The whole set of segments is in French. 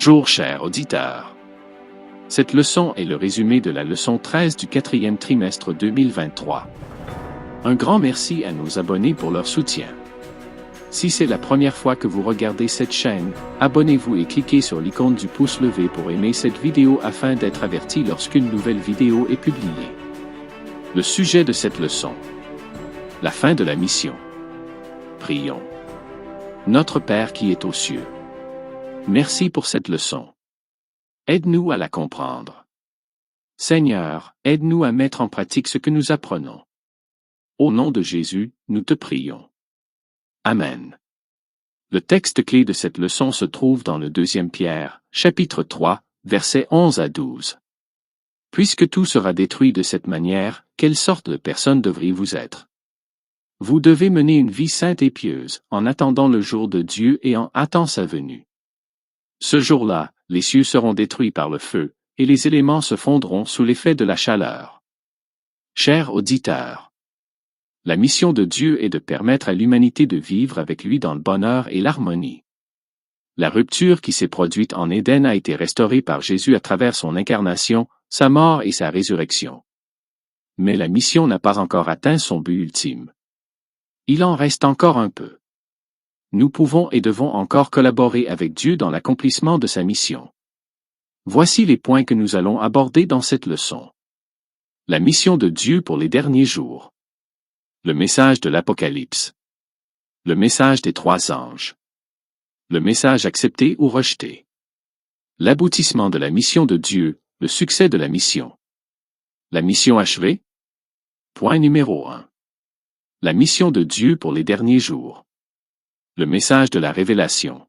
Bonjour chers auditeurs. Cette leçon est le résumé de la leçon 13 du 4e trimestre 2023. Un grand merci à nos abonnés pour leur soutien. Si c'est la première fois que vous regardez cette chaîne, abonnez-vous et cliquez sur l'icône du pouce levé pour aimer cette vidéo afin d'être averti lorsqu'une nouvelle vidéo est publiée. Le sujet de cette leçon. La fin de la mission. Prions. Notre Père qui est aux cieux. Merci pour cette leçon. Aide-nous à la comprendre. Seigneur, aide-nous à mettre en pratique ce que nous apprenons. Au nom de Jésus, nous te prions. Amen. Le texte clé de cette leçon se trouve dans le 2 Pierre, chapitre 3, versets 11 à 12. Puisque tout sera détruit de cette manière, quelle sorte de personne devriez-vous être? Vous devez mener une vie sainte et pieuse, en attendant le jour de Dieu et en hâtant sa venue. Ce jour-là, les cieux seront détruits par le feu, et les éléments se fondront sous l'effet de la chaleur. Chers auditeurs, la mission de Dieu est de permettre à l'humanité de vivre avec lui dans le bonheur et l'harmonie. La rupture qui s'est produite en Éden a été restaurée par Jésus à travers son incarnation, sa mort et sa résurrection. Mais la mission n'a pas encore atteint son but ultime. Il en reste encore un peu. Nous pouvons et devons encore collaborer avec Dieu dans l'accomplissement de sa mission. Voici les points que nous allons aborder dans cette leçon. La mission de Dieu pour les derniers jours. Le message de l'Apocalypse. Le message des 3 anges. Le message accepté ou rejeté. L'aboutissement de la mission de Dieu, le succès de la mission. La mission achevée? Point numéro 1. La mission de Dieu pour les derniers jours. Le message de la révélation.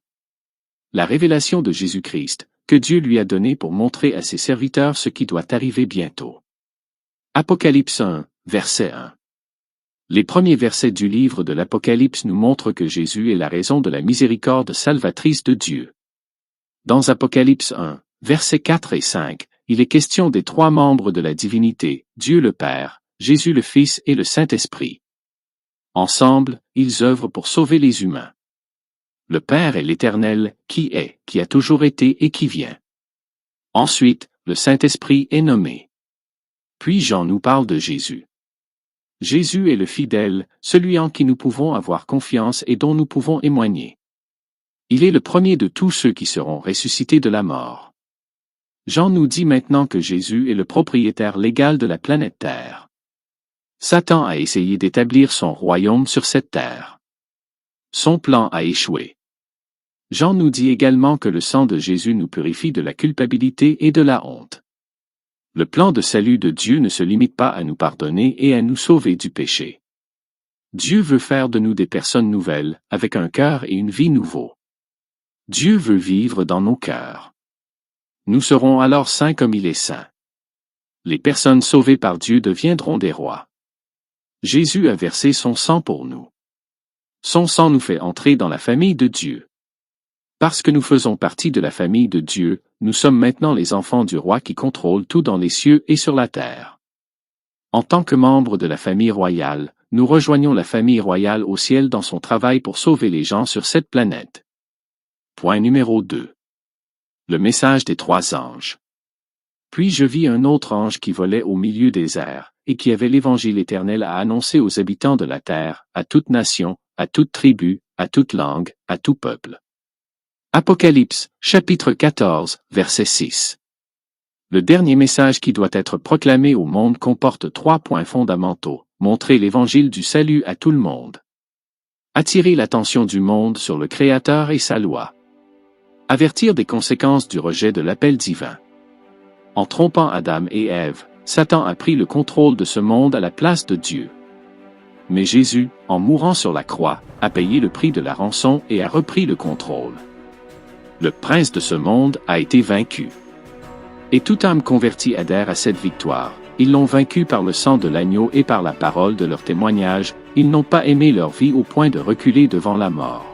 La révélation de Jésus-Christ, que Dieu lui a donnée pour montrer à ses serviteurs ce qui doit arriver bientôt. Apocalypse 1, verset 1. Les premiers versets du livre de l'Apocalypse nous montrent que Jésus est la raison de la miséricorde salvatrice de Dieu. Dans Apocalypse 1, versets 4 et 5, il est question des 3 membres de la divinité, Dieu le Père, Jésus le Fils et le Saint-Esprit. Ensemble, ils œuvrent pour sauver les humains. Le Père est l'Éternel, qui a toujours été et qui vient. Ensuite, le Saint-Esprit est nommé. Puis Jean nous parle de Jésus. Jésus est le fidèle, celui en qui nous pouvons avoir confiance et dont nous pouvons témoigner. Il est le premier de tous ceux qui seront ressuscités de la mort. Jean nous dit maintenant que Jésus est le propriétaire légal de la planète Terre. Satan a essayé d'établir son royaume sur cette terre. Son plan a échoué. Jean nous dit également que le sang de Jésus nous purifie de la culpabilité et de la honte. Le plan de salut de Dieu ne se limite pas à nous pardonner et à nous sauver du péché. Dieu veut faire de nous des personnes nouvelles, avec un cœur et une vie nouveaux. Dieu veut vivre dans nos cœurs. Nous serons alors saints comme il est saint. Les personnes sauvées par Dieu deviendront des rois. Jésus a versé son sang pour nous. Son sang nous fait entrer dans la famille de Dieu. Parce que nous faisons partie de la famille de Dieu, nous sommes maintenant les enfants du roi qui contrôle tout dans les cieux et sur la terre. En tant que membres de la famille royale, nous rejoignons la famille royale au ciel dans son travail pour sauver les gens sur cette planète. Point numéro 2. Le message des 3 anges. Puis je vis un autre ange qui volait au milieu des airs, et qui avait l'évangile éternel à annoncer aux habitants de la terre, à toute nation, à toute tribu, à toute langue, à tout peuple. Apocalypse, chapitre 14, verset 6. Le dernier message qui doit être proclamé au monde comporte 3 points fondamentaux. Montrer l'évangile du salut à tout le monde. Attirer l'attention du monde sur le Créateur et sa loi. Avertir des conséquences du rejet de l'appel divin. En trompant Adam et Ève, Satan a pris le contrôle de ce monde à la place de Dieu. Mais Jésus, en mourant sur la croix, a payé le prix de la rançon et a repris le contrôle. Le prince de ce monde a été vaincu. Et toute âme convertie adhère à cette victoire. Ils l'ont vaincu par le sang de l'agneau et par la parole de leur témoignage. Ils n'ont pas aimé leur vie au point de reculer devant la mort.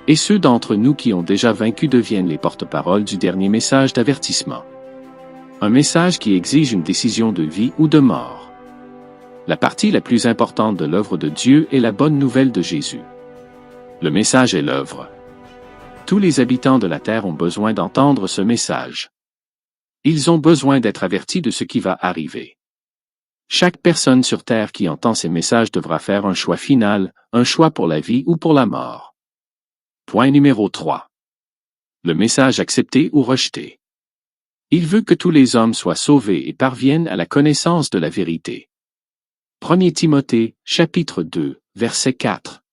Et ceux d'entre nous qui ont déjà vaincu deviennent les porte-paroles du dernier message d'avertissement. Un message qui exige une décision de vie ou de mort. La partie la plus importante de l'œuvre de Dieu est la bonne nouvelle de Jésus. Le message est l'œuvre. Tous les habitants de la terre ont besoin d'entendre ce message. Ils ont besoin d'être avertis de ce qui va arriver. Chaque personne sur terre qui entend ces messages devra faire un choix final, un choix pour la vie ou pour la mort. Point numéro 3. Le message accepté ou rejeté. Il veut que tous les hommes soient sauvés et parviennent à la connaissance de la vérité. 1 Timothée, chapitre 2, verset 4.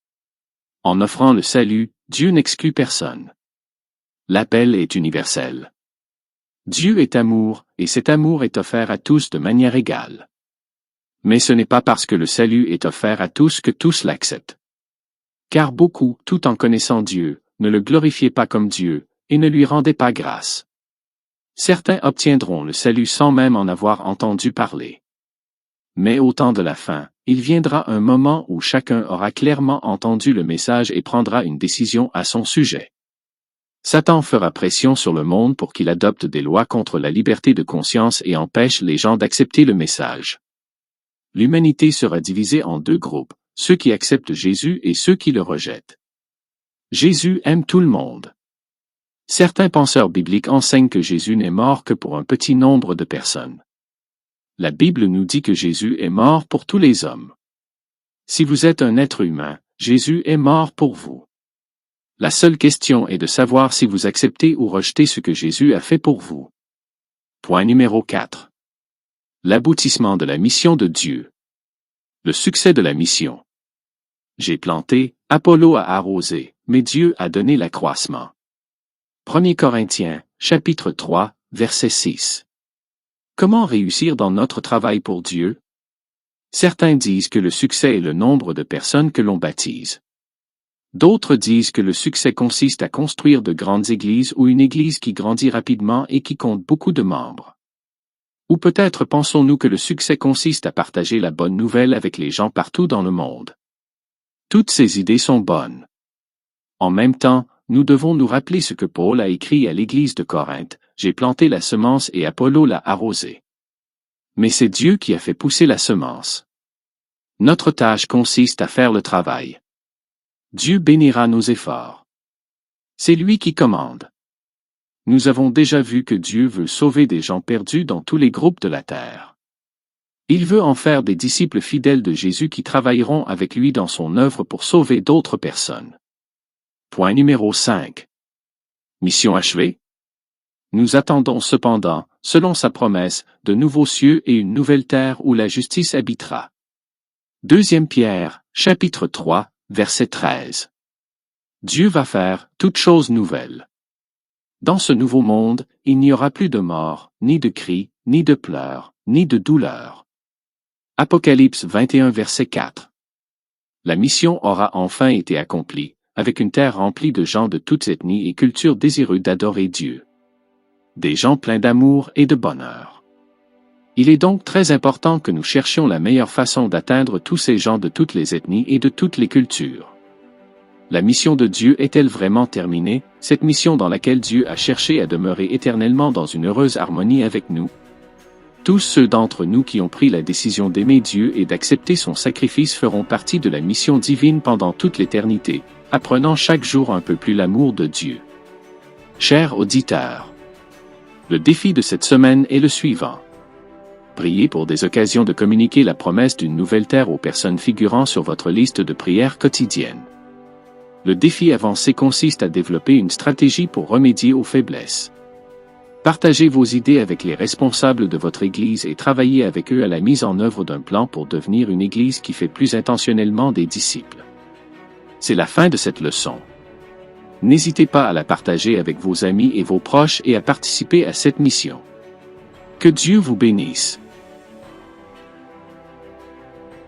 En offrant le salut, Dieu n'exclut personne. L'appel est universel. Dieu est amour, et cet amour est offert à tous de manière égale. Mais ce n'est pas parce que le salut est offert à tous que tous l'acceptent. Car beaucoup, tout en connaissant Dieu, ne le glorifiaient pas comme Dieu, et ne lui rendaient pas grâce. Certains obtiendront le salut sans même en avoir entendu parler. Mais au temps de la fin, il viendra un moment où chacun aura clairement entendu le message et prendra une décision à son sujet. Satan fera pression sur le monde pour qu'il adopte des lois contre la liberté de conscience et empêche les gens d'accepter le message. L'humanité sera divisée en deux groupes, ceux qui acceptent Jésus et ceux qui le rejettent. Jésus aime tout le monde. Certains penseurs bibliques enseignent que Jésus n'est mort que pour un petit nombre de personnes. La Bible nous dit que Jésus est mort pour tous les hommes. Si vous êtes un être humain, Jésus est mort pour vous. La seule question est de savoir si vous acceptez ou rejetez ce que Jésus a fait pour vous. Point numéro 4. L'aboutissement de la mission de Dieu. Le succès de la mission. J'ai planté, Apollo a arrosé, mais Dieu a donné l'accroissement. 1 Corinthiens, chapitre 3, verset 6. Comment réussir dans notre travail pour Dieu? Certains disent que le succès est le nombre de personnes que l'on baptise. D'autres disent que le succès consiste à construire de grandes églises ou une église qui grandit rapidement et qui compte beaucoup de membres. Ou peut-être pensons-nous que le succès consiste à partager la bonne nouvelle avec les gens partout dans le monde. Toutes ces idées sont bonnes. En même temps, nous devons nous rappeler ce que Paul a écrit à l'église de Corinthe, « J'ai planté la semence et Apollo l'a arrosée. » Mais c'est Dieu qui a fait pousser la semence. Notre tâche consiste à faire le travail. Dieu bénira nos efforts. C'est lui qui commande. Nous avons déjà vu que Dieu veut sauver des gens perdus dans tous les groupes de la terre. Il veut en faire des disciples fidèles de Jésus qui travailleront avec lui dans son œuvre pour sauver d'autres personnes. Point numéro 5. Mission achevée? Nous attendons cependant, selon sa promesse, de nouveaux cieux et une nouvelle terre où la justice habitera. 2 Pierre, chapitre 3, verset 13. Dieu va faire toutes choses nouvelles. Dans ce nouveau monde, il n'y aura plus de mort, ni de cris, ni de pleurs, ni de douleur. Apocalypse 21 verset 4. La mission aura enfin été accomplie, avec une terre remplie de gens de toutes ethnies et cultures désireux d'adorer Dieu. Des gens pleins d'amour et de bonheur. Il est donc très important que nous cherchions la meilleure façon d'atteindre tous ces gens de toutes les ethnies et de toutes les cultures. La mission de Dieu est-elle vraiment terminée, cette mission dans laquelle Dieu a cherché à demeurer éternellement dans une heureuse harmonie avec nous? Tous ceux d'entre nous qui ont pris la décision d'aimer Dieu et d'accepter son sacrifice feront partie de la mission divine pendant toute l'éternité, apprenant chaque jour un peu plus l'amour de Dieu. Chers auditeurs, le défi de cette semaine est le suivant. Priez pour des occasions de communiquer la promesse d'une nouvelle terre aux personnes figurant sur votre liste de prières quotidiennes. Le défi avancé consiste à développer une stratégie pour remédier aux faiblesses. Partagez vos idées avec les responsables de votre Église et travaillez avec eux à la mise en œuvre d'un plan pour devenir une Église qui fait plus intentionnellement des disciples. C'est la fin de cette leçon. N'hésitez pas à la partager avec vos amis et vos proches et à participer à cette mission. Que Dieu vous bénisse.